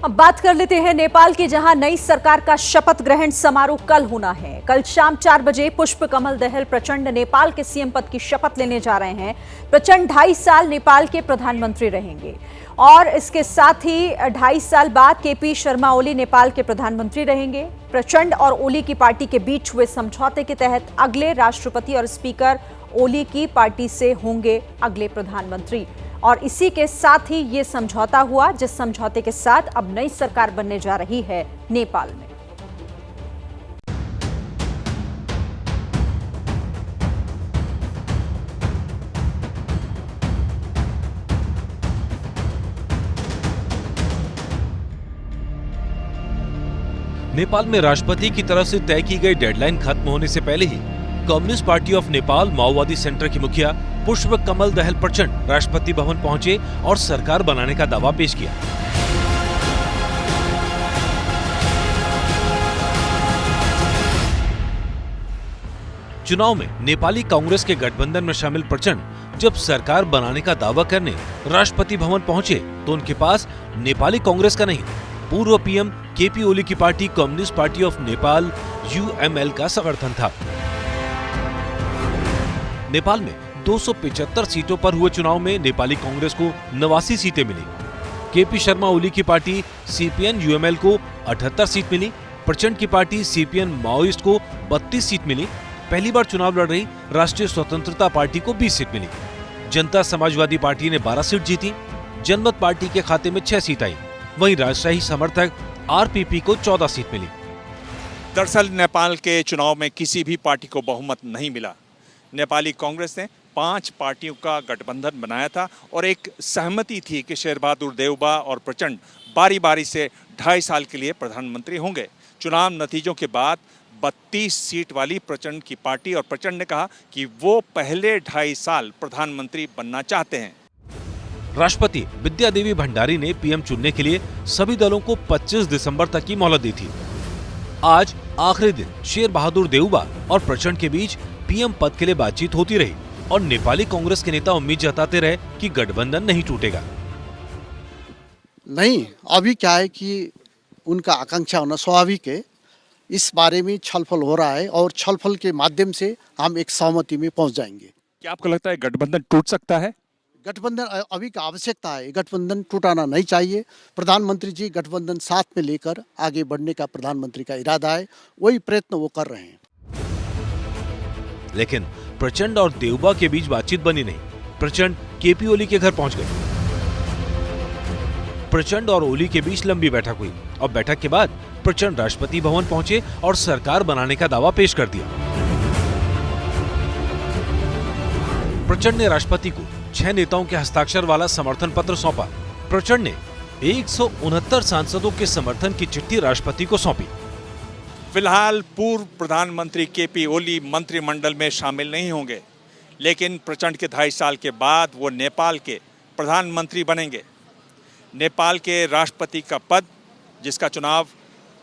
अब बात कर लेते हैं नेपाल की, जहां नई सरकार का शपथ ग्रहण समारोह कल होना है। कल शाम 4 बजे पुष्प कमल दहल प्रचंड नेपाल के सीएम पद की शपथ लेने जा रहे हैं। प्रचंड 2.5 साल नेपाल के प्रधानमंत्री रहेंगे और इसके साथ ही 2.5 साल बाद केपी शर्मा ओली नेपाल के प्रधानमंत्री रहेंगे। प्रचंड और ओली की पार्टी के बीच हुए समझौते के तहत अगले राष्ट्रपति और स्पीकर ओली की पार्टी से होंगे अगले प्रधानमंत्री, और इसी के साथ ही ये समझौता हुआ, जिस समझौते के साथ अब नई सरकार बनने जा रही है नेपाल में। नेपाल में राष्ट्रपति की तरफ से तय की गई डेडलाइन खत्म होने से पहले ही कम्युनिस्ट पार्टी ऑफ नेपाल माओवादी सेंटर की मुखिया पुष्प कमल दहल प्रचंड राष्ट्रपति भवन पहुंचे और सरकार बनाने का दावा पेश किया। चुनाव में नेपाली कांग्रेस के गठबंधन में शामिल प्रचंड जब सरकार बनाने का दावा करने राष्ट्रपति भवन पहुंचे तो उनके पास नेपाली कांग्रेस का नहीं, पूर्व पीएम केपी ओली की party communist party of Nepal UML का समर्थन था। नेपाल में 275 सीटों पर हुए चुनाव में नेपाली कांग्रेस को 89 सीटें मिली। केपी शर्मा ओली की पार्टी सीपीएन यूएमएल को 78 सीट मिली। प्रचंड की पार्टी सीपीएन माओइस्ट को 32 सीट मिली। पहली बार चुनाव लड़ रही राष्ट्रीय स्वतंत्रता पार्टी को 20 सीट मिली। जनता समाजवादी पार्टी ने 12 सीट जीती। जनमत पार्टी के खाते में 6 सीट आई। वहीं राजशाही समर्थक आरपीपी को 14 सीट मिली। दरअसल नेपाल के चुनाव में किसी भी पार्टी को बहुमत नहीं मिला। नेपाली कांग्रेस ने 5 पार्टियों का गठबंधन बनाया था और एक सहमति थी कि शेरबहादुर देउबा और प्रचंड बारी बारी से 2.5 साल के लिए प्रधानमंत्री होंगे। चुनाव नतीजों के बाद 32 सीट वाली प्रचंड की पार्टी और प्रचंड ने कहा कि वो पहले 2.5 साल प्रधानमंत्री बनना चाहते हैं। राष्ट्रपति विद्या देवी भंडारी ने पीएम चुनने के लिए सभी दलों को 25 दिसंबर तक की मोहलत दी थी। आज आखिरी दिन शेर बहादुर देउबा और प्रचंड के बीच पीएम पद के लिए बातचीत होती रही और नेपाली कांग्रेस के नेता उम्मीद जताते रहे कि गठबंधन नहीं टूटेगा। नहीं, अभी क्या है कि उनका आकांक्षा होना स्वाभाविक है। इस बारे में छलफल हो रहा है और छलफल के माध्यम से हम एक सहमति में पहुंच जाएंगे। क्या आपको लगता है गठबंधन टूट सकता है? गठबंधन अभी का आवश्यकता है, गठबंधन टूटाना नहीं चाहिए। प्रधानमंत्री जी गठबंधन साथ में लेकर आगे बढ़ने का प्रधानमंत्री का इरादा है, वही प्रयत्न वो कर रहे हैं। लेकिन प्रचंड और देउबा के बीच बातचीत बनी नहीं। प्रचंड केपी ओली के घर पहुंच गए। प्रचंड और ओली के बीच लंबी बैठक हुई और बैठक के बाद प्रचंड राष्ट्रपति भवन पहुंचे और सरकार बनाने का दावा पेश कर दिया। प्रचंड ने राष्ट्रपति को 6 नेताओं के हस्ताक्षर वाला समर्थन पत्र सौंपा। प्रचंड ने 169 सांसदों के समर्थन की चिट्ठी राष्ट्रपति को सौंपी। फिलहाल पूर्व प्रधानमंत्री केपी ओली मंत्रिमंडल में शामिल नहीं होंगे, लेकिन प्रचंड के 2.5 साल के बाद वो नेपाल के प्रधानमंत्री बनेंगे। नेपाल के राष्ट्रपति का पद, जिसका चुनाव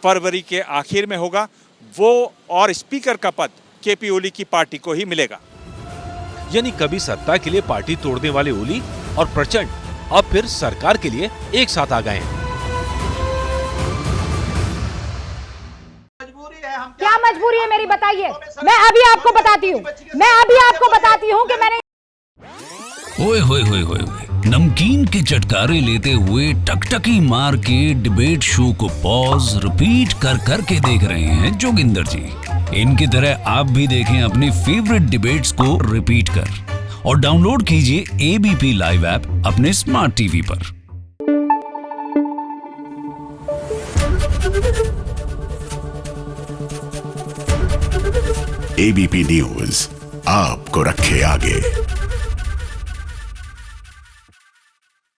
फरवरी के आखिर में होगा, वो और स्पीकर का पद केपी ओली की पार्टी को ही मिलेगा। यानी कभी सत्ता के लिए पार्टी तोड़ने वाले ओली और प्रचंड अब फिर सरकार के लिए एक साथ आ गए हैं। क्या मजबूरी है मेरी, बताइए। मैं अभी आपको बताती हूँ कि मैंने ओए होए होए होए नमकीन के चटकारे लेते हुए टकटकी मार के डिबेट शो को पॉज रिपीट कर करके देख रहे हैं जोगिंदर जी। इनकी तरह आप भी देखें अपने फेवरेट डिबेट्स को रिपीट कर और डाउनलोड कीजिए एबीपी लाइव ऐप अपने स्मार्ट टीवी पर। एबीपी न्यूज आपको रखे आगे।